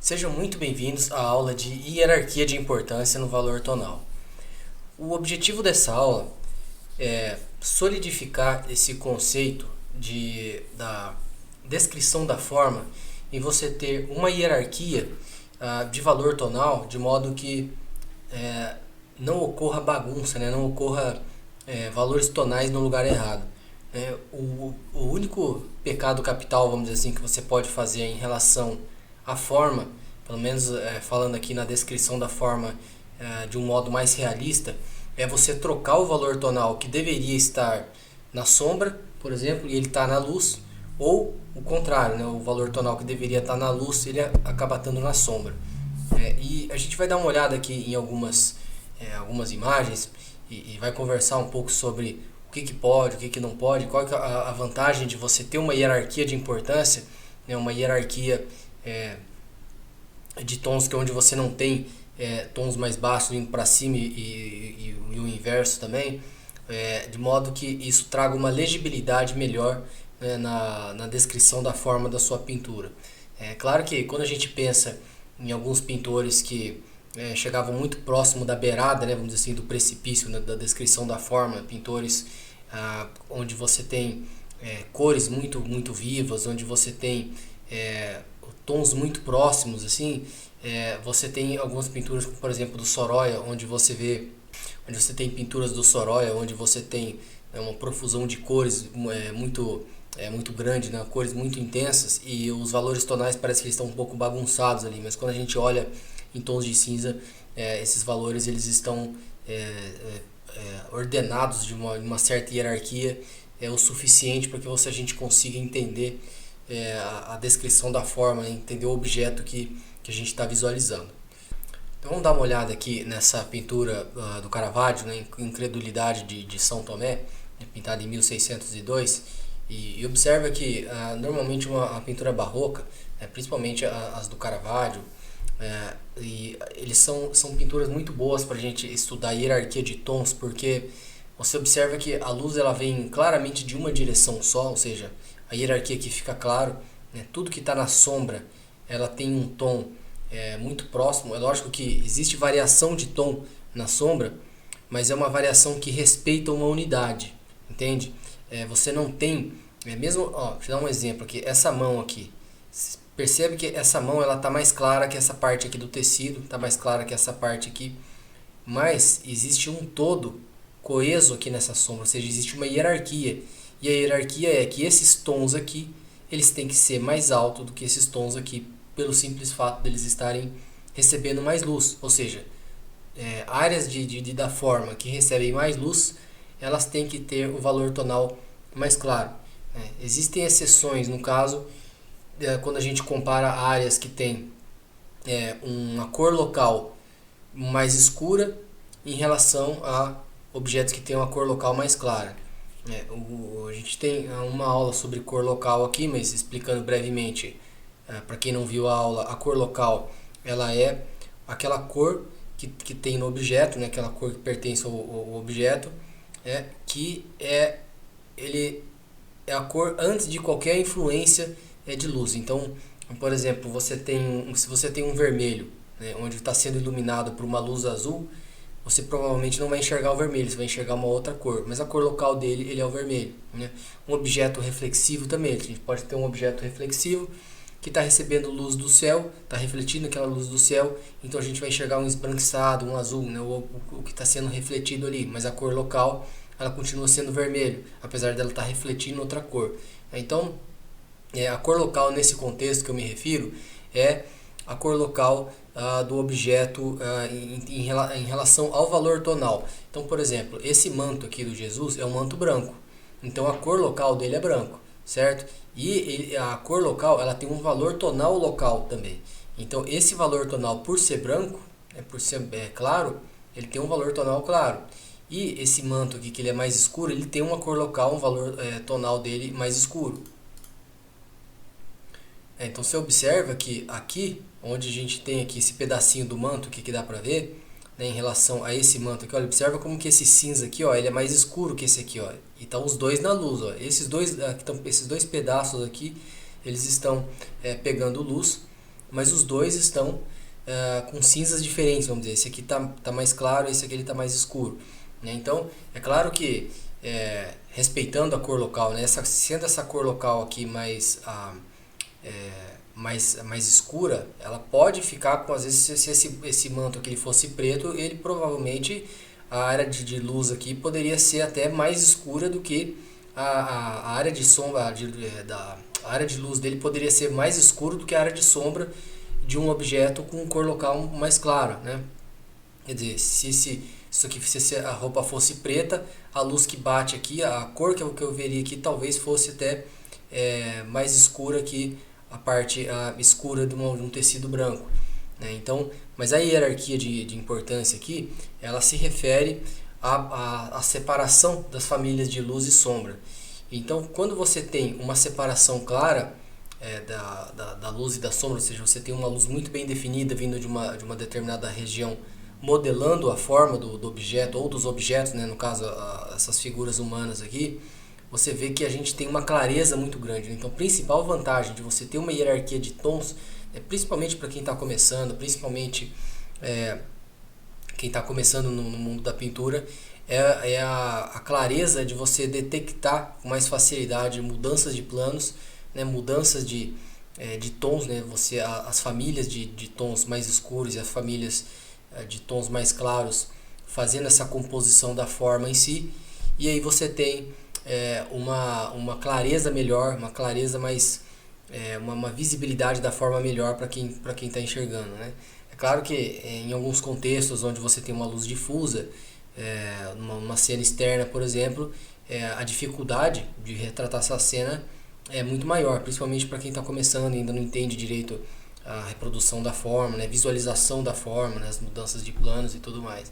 Sejam muito bem-vindos à aula de hierarquia de importância no valor tonal. O objetivo dessa aula é solidificar esse conceito da descrição da forma em você ter uma hierarquia de valor tonal, de modo que não ocorra bagunça, né? Não ocorra valores tonais no lugar errado. O único pecado capital, vamos dizer assim, que você pode fazer em relação à forma, pelo menos falando aqui na descrição da forma de um modo mais realista, é você trocar o valor tonal que deveria estar na sombra, por exemplo, e ele está na luz, ou o contrário, né? O valor tonal que deveria estar na luz, ele acaba estando na sombra. E a gente vai dar uma olhada aqui em algumas imagens e vai conversar um pouco sobre o que pode, o que não pode, qual que é a vantagem de você ter uma hierarquia de importância, né? Uma hierarquia de tons que onde você não tem tons mais baixos indo para cima e o inverso também, de modo que isso traga uma legibilidade melhor, né, na descrição da forma da sua pintura. É claro que quando a gente pensa em alguns pintores que chegavam muito próximo da beirada, né, vamos dizer assim, do precipício, né, da descrição da forma, pintores onde você tem cores muito vivas, onde você tem tons muito próximos, assim, você tem algumas pinturas, como, por exemplo, do Sorolla, onde você tem pinturas do Sorolla, onde você tem uma profusão de cores muito grande, né? Cores muito intensas, e os valores tonais parece que eles estão um pouco bagunçados ali, mas quando a gente olha em tons de cinza, esses valores eles estão ordenados de uma certa hierarquia, o suficiente para que a gente consiga entender a descrição da forma, né? Entender o objeto que a gente está visualizando. Então vamos dar uma olhada aqui nessa pintura do Caravaggio, né, Incredulidade de São Tomé, pintada em 1602, e observa que normalmente a pintura barroca, principalmente as do Caravaggio, e eles são pinturas muito boas para a gente estudar a hierarquia de tons, porque você observa que a luz ela vem claramente de uma direção só, ou seja, a hierarquia aqui fica claro, né, tudo que está na sombra ela tem um tom muito próximo. É lógico que existe variação de tom na sombra, mas é uma variação que respeita uma unidade, entende? Você não tem, mesmo, ó, deixa eu dar um exemplo aqui, essa mão aqui, percebe que essa mão ela tá mais clara que essa parte aqui do tecido, tá mais clara que essa parte aqui, mas existe um todo coeso aqui nessa sombra, ou seja, existe uma hierarquia, e a hierarquia é que esses tons aqui, eles têm que ser mais altos do que esses tons aqui, pelo simples fato deles estarem recebendo mais luz, ou seja, áreas da forma que recebem mais luz, elas têm que ter o valor tonal mais claro. Existem exceções, no caso, quando a gente compara áreas que tem uma cor local mais escura em relação a objetos que têm uma cor local mais clara. A gente tem uma aula sobre cor local aqui, mas explicando brevemente, para quem não viu a aula, a cor local ela é aquela cor que tem no objeto, né, aquela cor que pertence ao objeto, ele é a cor antes de qualquer influência de luz. Então, por exemplo, se você tem um vermelho, né, onde está sendo iluminado por uma luz azul, você provavelmente não vai enxergar o vermelho, você vai enxergar uma outra cor, mas a cor local dele ele é o vermelho, né? Um objeto reflexivo também, a gente pode ter um objeto reflexivo que está recebendo luz do céu, está refletindo aquela luz do céu, então a gente vai enxergar um esbranquiçado, um azul, né? O que está sendo refletido ali, mas a cor local ela continua sendo vermelho, apesar dela estar refletindo outra cor. Então, a cor local nesse contexto que eu me refiro é a cor local do objeto em relação ao valor tonal. Então, por exemplo, esse manto aqui do Jesus é um manto branco. Então, a cor local dele é branco, certo? E a cor local ela tem um valor tonal local também. Então, esse valor tonal, por ser branco, por ser claro, ele tem um valor tonal claro. E esse manto aqui, que ele é mais escuro, ele tem uma cor local, um valor tonal dele mais escuro. Então você observa que aqui, onde a gente tem aqui esse pedacinho do manto que dá pra ver, né, em relação a esse manto aqui, olha, observa como que esse cinza aqui, ó, ele é mais escuro que esse aqui, ó. E tá os dois na luz, ó. Esses dois pedaços aqui, eles estão pegando luz, mas os dois estão com cinzas diferentes, vamos dizer. Esse aqui tá mais claro, esse aqui está mais escuro, né? Então, é claro que respeitando a cor local, né? Sendo essa cor local aqui mais escura, ela pode ficar com, às vezes, se esse manto aqui fosse preto, ele provavelmente, a área de luz aqui poderia ser até mais escura do que a área de sombra, a área de luz dele poderia ser mais escuro do que a área de sombra de um objeto com cor local mais clara, né? Quer dizer, se a roupa fosse preta, a luz que bate aqui, a cor que eu veria aqui talvez fosse até mais escura que a parte escura de um tecido branco, né? Então, mas a hierarquia de importância aqui, ela se refere à separação das famílias de luz e sombra. Então, quando você tem uma separação clara da luz e da sombra, ou seja, você tem uma luz muito bem definida vindo de uma determinada região, modelando a forma do objeto ou dos objetos, né, no caso essas figuras humanas aqui, você vê que a gente tem uma clareza muito grande, né? Então, a principal vantagem de você ter uma hierarquia de tons, principalmente para quem está começando, principalmente quem está começando no mundo da pintura, é a clareza de você detectar com mais facilidade mudanças de planos, né, mudanças de tons, né, as famílias de tons mais escuros e as famílias de tons mais claros fazendo essa composição da forma em si, e aí você tem uma clareza melhor, uma clareza mais, uma visibilidade da forma melhor para quem está enxergando, né? É claro que em alguns contextos onde você tem uma luz difusa, numa cena externa, por exemplo, a dificuldade de retratar essa cena é muito maior, principalmente para quem está começando e ainda não entende direito a reprodução da forma, né, visualização da forma, né, as mudanças de planos e tudo mais.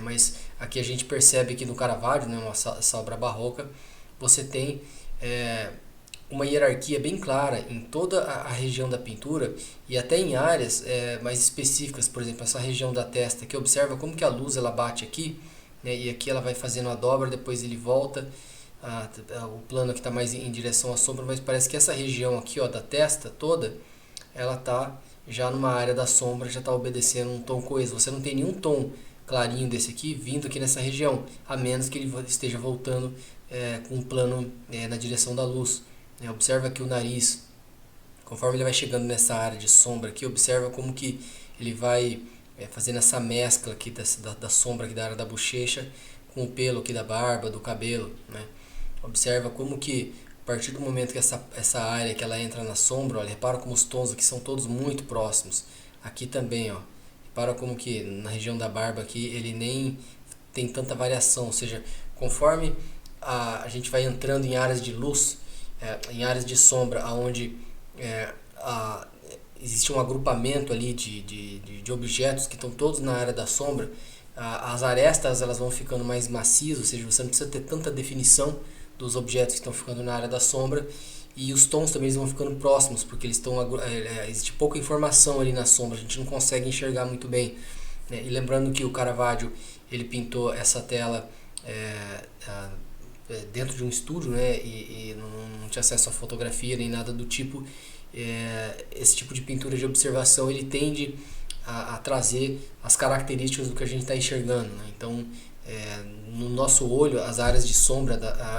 Mas aqui a gente percebe que no Caravaggio, né, essa obra barroca, você tem uma hierarquia bem clara em toda a região da pintura e até em áreas mais específicas, por exemplo, essa região da testa, que observa como que a luz ela bate aqui, né, e aqui ela vai fazendo a dobra, depois ele volta, o plano aqui está mais em direção à sombra, mas parece que essa região aqui, ó, da testa toda, ela está já numa área da sombra, já está obedecendo um tom coeso. Você não tem nenhum tom clarinho desse aqui vindo aqui nessa região, a menos que ele esteja voltando com um plano na direção da luz. Observa que o nariz, conforme ele vai chegando nessa área de sombra aqui, observa como que ele vai fazendo essa mescla aqui da sombra aqui da área da bochecha com o pelo aqui da barba, do cabelo, né? Observa como que a partir do momento que essa área que ela entra na sombra, olha, repara como os tons aqui são todos muito próximos. Aqui também, ó, repara como que na região da barba aqui ele nem tem tanta variação, ou seja, conforme a gente vai entrando em áreas de luz, em áreas de sombra, onde existe um agrupamento ali de objetos que estão todos na área da sombra, as arestas elas vão ficando mais macias, ou seja, você não precisa ter tanta definição dos objetos que estão ficando na área da sombra, e os tons também eles vão ficando próximos, porque eles estão existe pouca informação ali na sombra, a gente não consegue enxergar muito bem, né? E lembrando que o Caravaggio ele pintou essa tela dentro de um estúdio, né? E não tinha acesso a fotografia nem nada do tipo. Esse tipo de pintura de observação ele tende a trazer as características do que a gente está enxergando, né? Então, no nosso olho, as áreas de sombra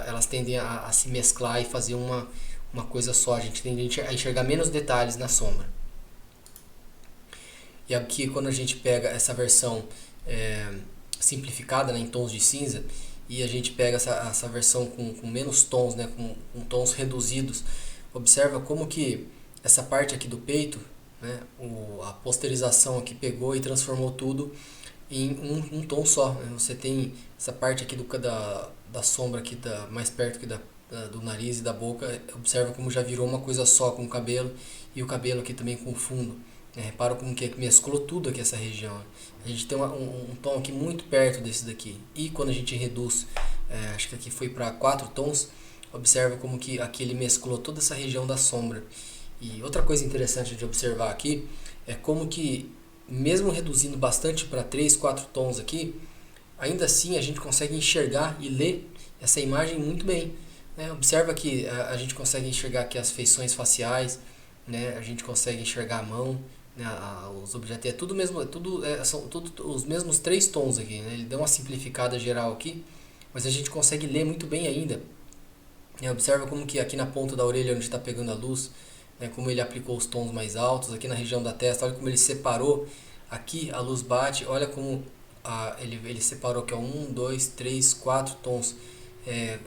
elas tendem a se mesclar e fazer uma coisa só. A gente tende a enxergar menos detalhes na sombra. E aqui, quando a gente pega essa versão simplificada, né, em tons de cinza, e a gente pega essa versão com menos tons, né, com tons reduzidos, observa como que essa parte aqui do peito, né, a posterização aqui pegou e transformou tudo em um tom só, né? Você tem essa parte aqui da sombra aqui mais perto aqui do nariz e da boca, observa como já virou uma coisa só com o cabelo, e o cabelo aqui também com o fundo, né? Repara como que mesclou tudo aqui essa região. A gente tem um tom aqui muito perto desse daqui, e quando a gente reduz, acho que aqui foi para 4 tons, observa como que aqui ele mesclou toda essa região da sombra. E outra coisa interessante de observar aqui é como que mesmo reduzindo bastante para 3, 4 tons aqui, ainda assim a gente consegue enxergar e ler essa imagem muito bem, né? Observa que a gente consegue enxergar aqui as feições faciais, né? A gente consegue enxergar a mão, né? Os objetos, é tudo mesmo, são tudo os mesmos 3 tons aqui, né? Ele deu uma simplificada geral aqui, mas a gente consegue ler muito bem ainda. Observa como que aqui na ponta da orelha, onde está pegando a luz, né, como ele aplicou os tons mais altos, aqui na região da testa, olha como ele separou, aqui a luz bate, olha como ele separou aqui, ó, 1, 2, 3, 4 tons,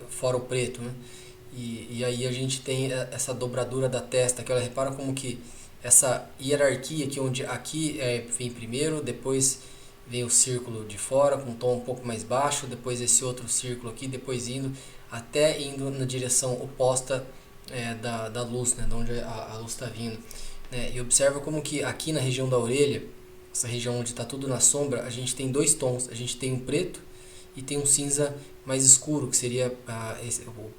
fora o preto, né? E aí a gente tem essa dobradura da testa, que ela repara como que essa hierarquia aqui, onde aqui vem primeiro, depois vem o círculo de fora com um tom um pouco mais baixo, depois esse outro círculo aqui, depois até indo na direção oposta da luz, né, de onde a luz está vindo, né? E observa como que aqui na região da orelha, essa região onde está tudo na sombra, a gente tem 2 tons, a gente tem um preto e tem um cinza mais escuro, que seria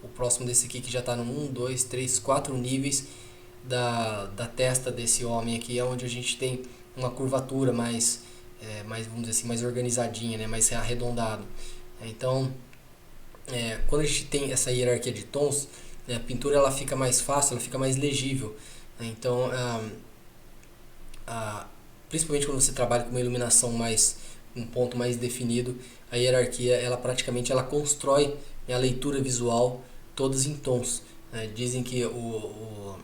o próximo desse aqui, que já está no 1, 2, 3, 4 níveis da testa desse homem aqui, é onde a gente tem uma curvatura mais, vamos dizer assim, mais organizadinha, né, mais arredondado. Então, quando a gente tem essa hierarquia de tons, né, a pintura ela fica mais fácil, ela fica mais legível, né? Então, principalmente quando você trabalha com uma iluminação um ponto mais definido, a hierarquia ela praticamente ela constrói, né, a leitura visual todas em tons, né? Dizem que o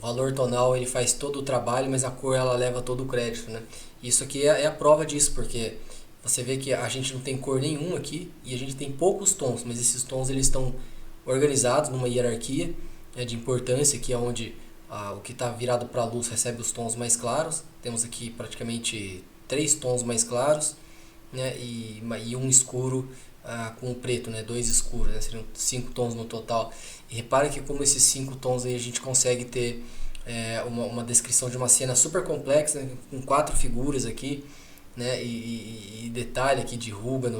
valor tonal ele faz todo o trabalho, mas a cor ela leva todo o crédito, né? Isso aqui é a prova disso, porque você vê que a gente não tem cor nenhuma aqui e a gente tem poucos tons, mas esses tons eles estão organizados numa hierarquia, né, de importância, que é onde o que está virado para a luz recebe os tons mais claros. Temos aqui praticamente 3 tons mais claros, né, e um escuro com o preto, né, 2 escuros, né, seriam 5 tons no total. E repare que como esses 5 tons aí a gente consegue ter uma descrição de uma cena super complexa, né, com 4 figuras aqui, né, e detalhe aqui de ruga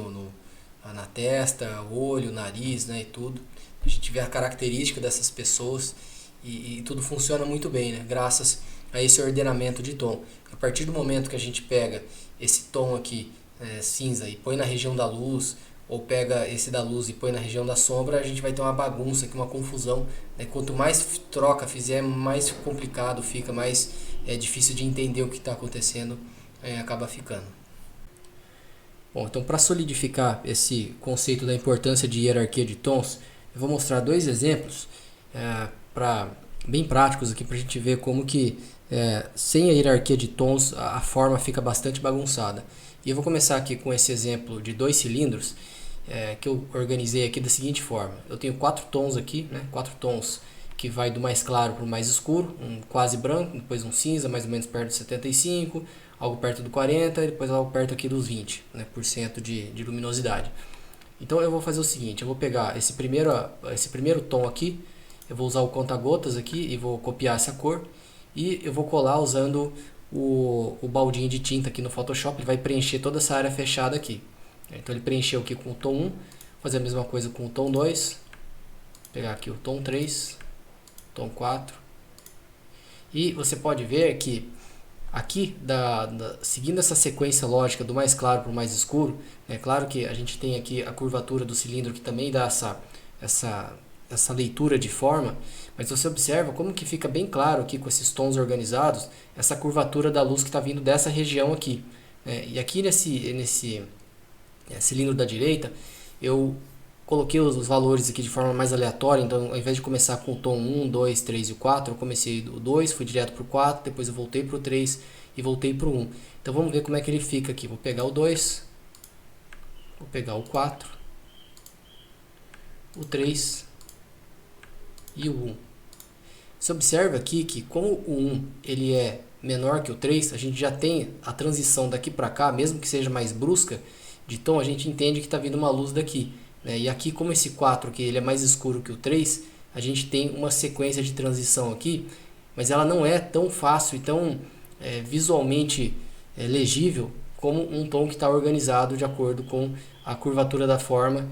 na testa, olho, nariz, né, e tudo. A gente vê a característica dessas pessoas e tudo funciona muito bem, né, graças a esse ordenamento de tom. A partir do momento que a gente pega esse tom aqui cinza e põe na região da luz, ou pega esse da luz e põe na região da sombra, a gente vai ter uma bagunça aqui, uma confusão, né? Quanto mais troca fizer, mais complicado fica, mais difícil de entender o que está acontecendo, acaba ficando. Bom, então para solidificar esse conceito da importância de hierarquia de tons, eu vou mostrar 2 exemplos bem práticos aqui para a gente ver como que sem a hierarquia de tons a forma fica bastante bagunçada. E eu vou começar aqui com esse exemplo de 2 cilindros que eu organizei aqui da seguinte forma. Eu tenho 4 tons aqui, né? 4 tons que vai do mais claro para o mais escuro, um quase branco, depois um cinza mais ou menos perto de 75, algo perto do 40 e depois algo perto aqui dos 20%, né, por cento de luminosidade. Então eu vou fazer o seguinte, eu vou pegar esse primeiro tom aqui, eu vou usar o conta-gotas aqui e vou copiar essa cor e eu vou colar usando o baldinho de tinta aqui no Photoshop, ele vai preencher toda essa área fechada aqui. Então ele preencheu aqui com o tom 1, vou fazer a mesma coisa com o tom 2, pegar aqui o tom 3, tom 4, e você pode ver que aqui, seguindo essa sequência lógica do mais claro para o mais escuro, é claro que a gente tem aqui a curvatura do cilindro que também dá essa leitura de forma, mas você observa como que fica bem claro aqui com esses tons organizados, essa curvatura da luz que está vindo dessa região aqui. E aqui nesse cilindro da direita, eu coloquei os valores aqui de forma mais aleatória, então ao invés de começar com o tom 1, 2, 3 e o 4, eu comecei do 2, fui direto para o 4, depois eu voltei para o 3 e voltei para o 1. Então vamos ver como é que ele fica aqui. Vou pegar o 2, vou pegar o 4, o 3 e o 1. Você observa aqui que como o 1 ele é menor que o 3, a gente já tem a transição daqui para cá, mesmo que seja mais brusca de tom, a gente entende que está vindo uma luz daqui. E aqui, como esse 4 aqui, ele é mais escuro que o 3, a gente tem uma sequência de transição aqui, mas ela não é tão fácil e tão visualmente legível como um tom que está organizado de acordo com a curvatura da forma,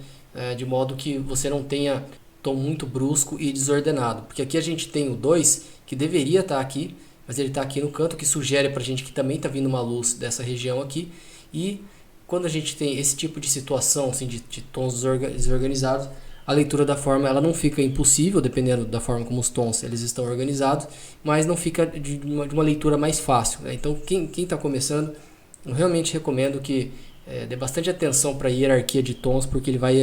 de modo que você não tenha tom muito brusco e desordenado. Porque aqui a gente tem o 2, que deveria estar aqui, mas ele está aqui no canto, que sugere para a gente que também está vindo uma luz dessa região aqui. E quando a gente tem esse tipo de situação assim, de tons desorganizados, a leitura da forma ela não fica impossível, dependendo da forma como os tons eles estão organizados, mas não fica de uma leitura mais fácil, né? Então quem está começando, eu realmente recomendo que dê bastante atenção para a hierarquia de tons, porque ele vai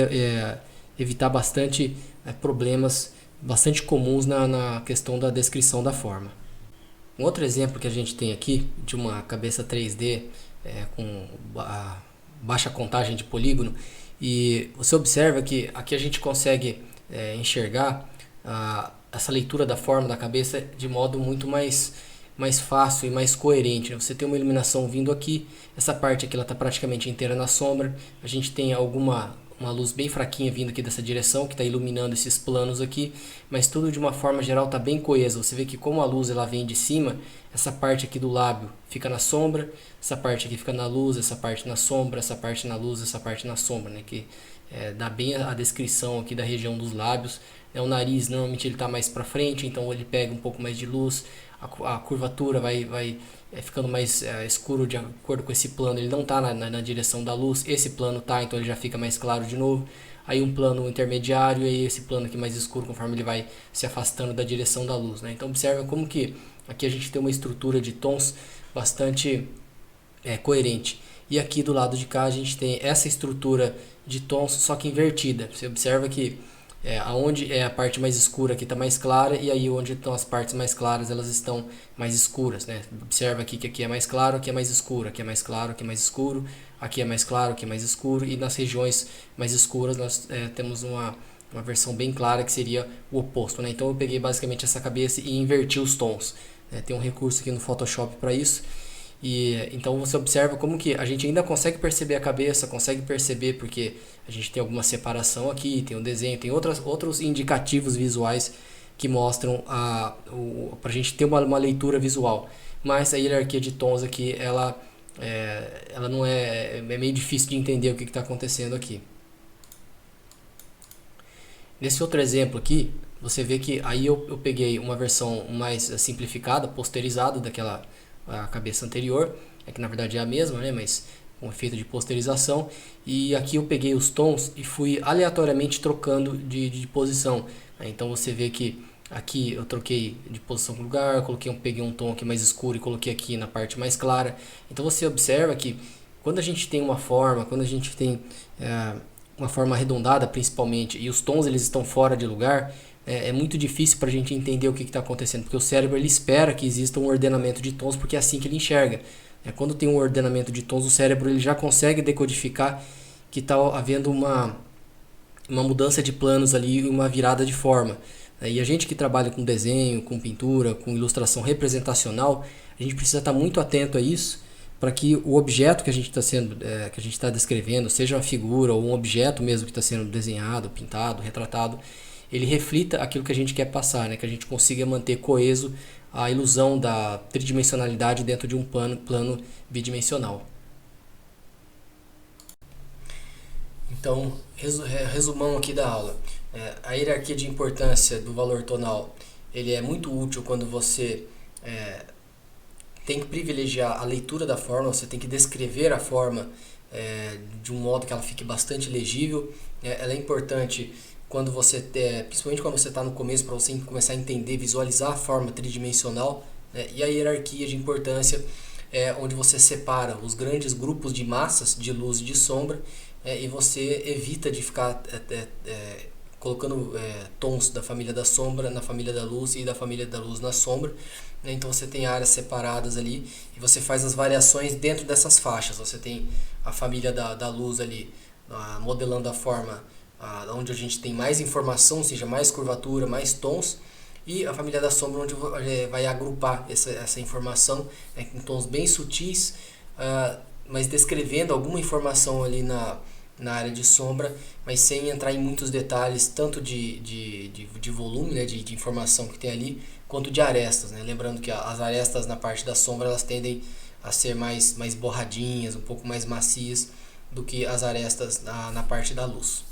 evitar bastante problemas bastante comuns na questão da descrição da forma. Um outro exemplo que a gente tem aqui de uma cabeça 3D com baixa contagem de polígono, e você observa que aqui a gente consegue enxergar essa leitura da forma da cabeça de modo muito mais fácil e mais coerente, né? Você tem uma iluminação vindo aqui, essa parte aqui ela está praticamente inteira na sombra, a gente tem uma luz bem fraquinha vindo aqui dessa direção que está iluminando esses planos aqui, mas tudo de uma forma geral está bem coeso. Você vê que como a luz ela vem de cima, essa parte aqui do lábio fica na sombra, essa parte aqui fica na luz, essa parte na sombra, essa parte na luz, essa parte na sombra, né? Que dá bem a descrição aqui da região dos lábios. O nariz normalmente ele está mais para frente, então ele pega um pouco mais de luz, a curvatura vai ficando mais escuro de acordo com esse plano, ele não está na direção da luz, esse plano tá, então ele já fica mais claro de novo, aí um plano intermediário e aí esse plano aqui mais escuro conforme ele vai se afastando da direção da luz, né? Então observa como que aqui a gente tem uma estrutura de tons bastante coerente, e aqui do lado de cá a gente tem essa estrutura de tons só que invertida. Você observa que aonde a parte mais escura aqui está mais clara, e aí onde estão as partes mais claras elas estão mais escuras, né? Observa aqui que aqui é mais claro, aqui é mais escuro, aqui é mais claro, aqui é mais escuro, aqui é mais claro, aqui é mais escuro, e nas regiões mais escuras nós temos uma versão bem clara que seria o oposto, né? Então eu peguei basicamente essa cabeça e inverti os tons, né? Tem um recurso aqui no Photoshop para isso. E então você observa como que a gente ainda consegue perceber a cabeça, consegue perceber porque a gente tem alguma separação aqui, tem um desenho, tem outros indicativos visuais que mostram para a gente ter uma leitura visual. Mas a hierarquia de tons aqui, ela não é meio difícil de entender o que está acontecendo aqui. Nesse outro exemplo aqui, você vê que aí eu peguei uma versão mais simplificada, posterizada daquela a cabeça anterior, que na verdade é a mesma, né, mas com efeito de posterização, e aqui eu peguei os tons e fui aleatoriamente trocando de posição, né? Então você vê que aqui eu troquei de posição com lugar, peguei um tom aqui mais escuro e coloquei aqui na parte mais clara. Então você observa que quando a gente tem uma forma, quando a gente tem uma forma arredondada principalmente, e os tons eles estão fora de lugar, é muito difícil para a gente entender o que está acontecendo, porque o cérebro ele espera que exista um ordenamento de tons, porque é assim que ele enxerga. Quando tem um ordenamento de tons, o cérebro ele já consegue decodificar que está havendo uma mudança de planos ali, uma virada de forma. E a gente que trabalha com desenho, com pintura, com ilustração representacional, a gente precisa estar muito atento a isso, para que o objeto que a gente está descrevendo, seja uma figura ou um objeto mesmo que está sendo desenhado, pintado, retratado, ele reflita aquilo que a gente quer passar, né? Que a gente consiga manter coeso a ilusão da tridimensionalidade dentro de um plano bidimensional. Então, resumão aqui da aula. A hierarquia de importância do valor tonal ele é muito útil quando você tem que privilegiar a leitura da forma, você tem que descrever a forma de um modo que ela fique bastante legível. Ela é importante quando principalmente quando você está no começo, para você começar a entender, visualizar a forma tridimensional, né? E a hierarquia de importância é onde você separa os grandes grupos de massas de luz e de sombra, e você evita de ficar colocando tons da família da sombra na família da luz e da família da luz na sombra, né? Então você tem áreas separadas ali e você faz as variações dentro dessas faixas. Você tem a família da luz ali modelando a forma onde a gente tem mais informação, ou seja, mais curvatura, mais tons, e a família da sombra onde vai agrupar essa informação, né, em tons bem sutis, mas descrevendo alguma informação ali na área de sombra, mas sem entrar em muitos detalhes, tanto de volume, né, de informação que tem ali, quanto de arestas, né? Lembrando que as arestas na parte da sombra elas tendem a ser mais borradinhas, um pouco mais macias do que as arestas na parte da luz.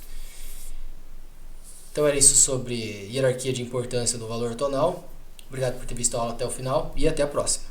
Então era isso sobre hierarquia de importância do valor tonal. Obrigado por ter visto a aula até o final e até a próxima.